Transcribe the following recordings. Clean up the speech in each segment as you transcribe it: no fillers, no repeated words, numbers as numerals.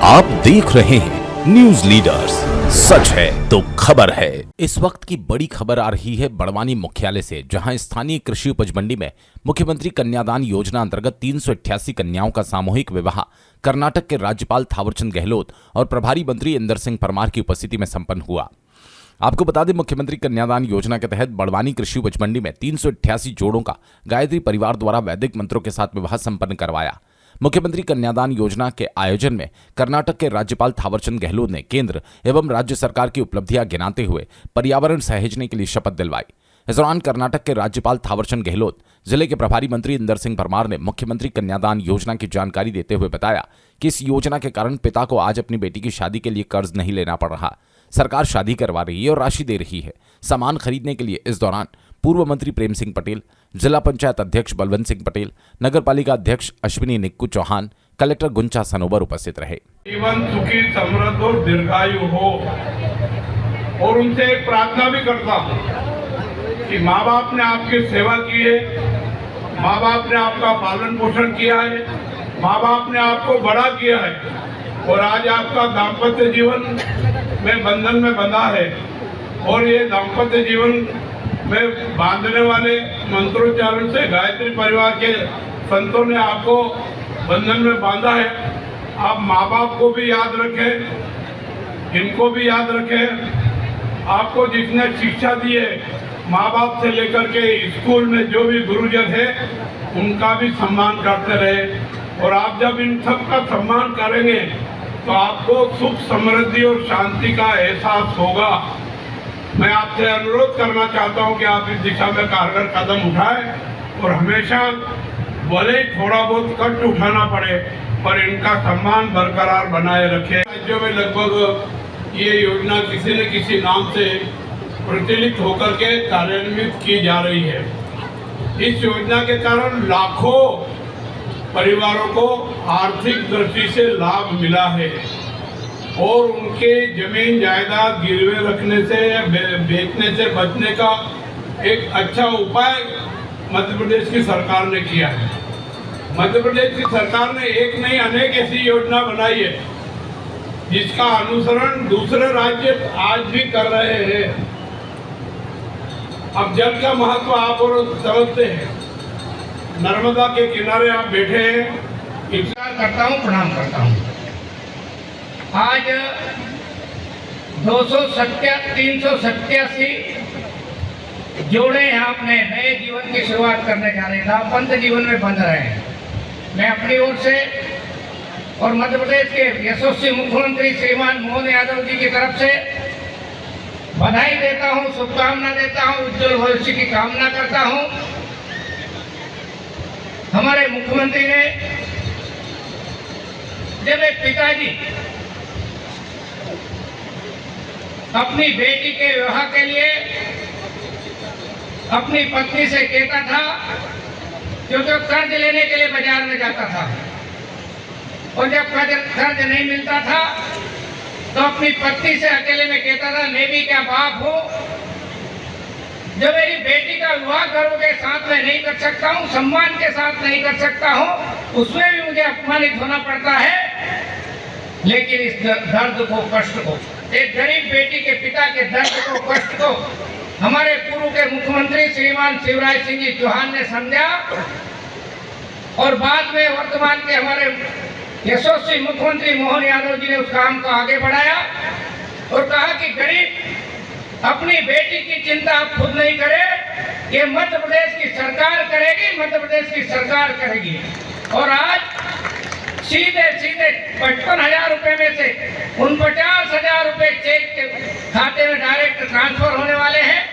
आप देख रहे हैं न्यूज लीडर्स, सच है तो खबर है। इस वक्त की बड़ी खबर आ रही है बड़वानी मुख्यालय से, जहां स्थानीय कृषि उपज मंडी में मुख्यमंत्री कन्यादान योजना अंतर्गत 388 कन्याओं का सामूहिक विवाह कर्नाटक के राज्यपाल थावरचंद गहलोत और प्रभारी मंत्री इंदर सिंह परमार की उपस्थिति में संपन्न हुआ। आपको बता दें, मुख्यमंत्री कन्यादान योजना के तहत बड़वानी कृषि उपज मंडी में 388 जोड़ों का गायत्री परिवार द्वारा वैदिक मंत्रों के साथ विवाह संपन्न करवाया। मुख्यमंत्री कन्यादान योजना के आयोजन में कर्नाटक के राज्यपाल थावरचंद गहलोत ने केंद्र एवं राज्य सरकार की उपलब्धियां गिनाते हुए पर्यावरण सहेजने के लिए शपथ दिलवाई। इस दौरान कर्नाटक के राज्यपाल थावरचंद गहलोत, जिले के प्रभारी मंत्री इंदर सिंह परमार ने मुख्यमंत्री कन्यादान योजना की जानकारी देते हुए बताया कि इस योजना के कारण पिता को आज अपनी बेटी की शादी के लिए कर्ज नहीं लेना पड़ रहा। सरकार शादी करवा रही है और राशि दे रही है। सामान खरीदने के लिए इस दौरान पूर्व मंत्री प्रेम सिंह पटेल, जिला पंचायत अध्यक्ष बलवंत सिंह पटेल, नगर पालिका अध्यक्ष अश्विनी निक्कू चौहान, कलेक्टर गुंचा सनोवर उपस्थित रहे। जीवन सुखी, समृद्ध और दीर्घायु हो। और उनसे एक प्रार्थना भी करता हूँ कि माँ बाप ने आपकी सेवा की है, माँ बाप ने आपका पालन पोषण किया है, माँ बाप ने आपको बड़ा किया है और आज आपका दाम्पत्य जीवन में बंधन में बंधा है। और ये दाम्पत्य जीवन में बांधने वाले मंत्रोच्चारण से गायत्री परिवार के संतों ने आपको बंधन में बांधा है। आप माँ बाप को भी याद रखें, इनको भी याद रखें। आपको जिसने शिक्षा दी है, माँ बाप से लेकर के स्कूल में जो भी गुरुजन है, उनका भी सम्मान करते रहे। और आप जब इन सब का सम्मान करेंगे तो आपको सुख, समृद्धि और शांति का एहसास होगा। मैं आपसे अनुरोध करना चाहता हूं कि आप इस दिशा में कारगर कदम उठाएं और हमेशा भले ही थोड़ा बहुत कष्ट उठाना पड़े पर इनका सम्मान बरकरार बनाए रखें। राज्यों में लगभग ये योजना किसी न किसी नाम से प्रचलित होकर के कार्यान्वित की जा रही है। इस योजना के कारण लाखों परिवारों को आर्थिक दृष्टि से लाभ मिला है और उनके जमीन जायदाद गिरवे रखने से या बेचने से बचने का एक अच्छा उपाय मध्य प्रदेश की सरकार ने किया है। मध्य प्रदेश की सरकार ने एक नहीं अनेक ऐसी योजना बनाई है जिसका अनुसरण दूसरे राज्य आज भी कर रहे हैं। अब जल का महत्व आप और समझते हैं। नर्मदा के किनारे आप बैठे हैं। इफ्तार करता हूँ, प्रणाम करता हूँ। आज 387 जोड़े हैं अपने नए जीवन की शुरुआत करने जा रहे हैं, दाम्पत्य जीवन में बंध रहे हैं। मैं अपनी ओर से और मध्य प्रदेश के यशस्वी मुख्यमंत्री श्रीमान मोहन यादव जी की तरफ से बधाई देता हूं, शुभकामना देता हूं, उज्जवल भविष्य की कामना करता हूं। हमारे मुख्यमंत्री ने जब एक पिताजी अपनी बेटी के विवाह के लिए अपनी पत्नी से कहता था, क्योंकि कर्ज लेने के लिए बाजार में जाता था और जब कर्ज नहीं मिलता था तो अपनी पत्नी से अकेले में कहता था, मैं भी क्या बाप हूँ, जब मेरी बेटी का विवाह गर्व के साथ में नहीं कर सकता हूँ, सम्मान के साथ नहीं कर सकता हूँ, उसमें भी मुझे अपमानित होना पड़ता है। लेकिन इस दर्द को, कष्ट को, एक गरीब बेटी के पिता के दर्द को, कष्ट को हमारे पूर्व के मुख्यमंत्री श्रीमान शिवराज सिंह जी चौहान ने समझा और बाद में वर्तमान के हमारे यशस्वी मुख्यमंत्री मोहन यादव जी ने उस काम को आगे बढ़ाया और कहा कि गरीब अपनी बेटी की चिंता आप खुद नहीं करें, ये मध्य प्रदेश की सरकार करेगी, मध्य प्रदेश की सरकार करेगी। और आज सीधे 55,000 रुपए में से 49,000 रुपए चेक के खाते में डायरेक्ट ट्रांसफर होने वाले हैं।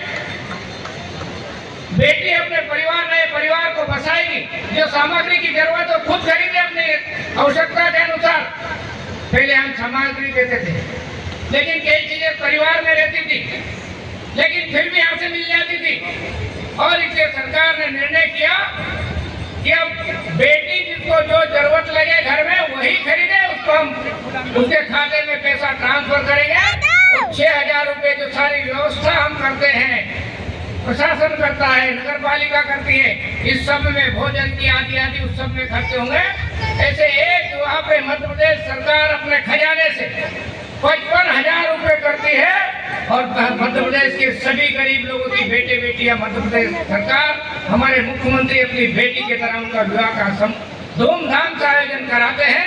बेटी अपने नए परिवार को बसाएगी। जो सामग्री की जरूरत है खुद खरीदे अपनी आवश्यकता के अनुसार। पहले हम सामग्री देते थे, लेकिन कई चीजें परिवार में रहती थी, लेकिन फिर भी यहाँ से मिल जाती थी। और इसलिए सरकार ने निर्णय किया कि अब बेटी जिसको जो जरूरत लगे घर में वही खरीदे, उसको हम उसके खाते में पैसा ट्रांसफर करेंगे। 6,000 रुपए जो सारी व्यवस्था हम करते हैं, प्रशासन करता है, नगर पालिका करती है, इस सब में भोजन की आदि उस सब में खर्चे होंगे। ऐसे एक विवाह वहाँ पे मध्य प्रदेश सरकार अपने खजाने से 55,000 रुपए करती है और मध्य प्रदेश के सभी गरीब लोगों की बेटे बेटियां मध्य प्रदेश सरकार हमारे मुख्यमंत्री अपनी बेटी की तरह उनका विवाह का धूमधाम से आयोजन कराते हैं।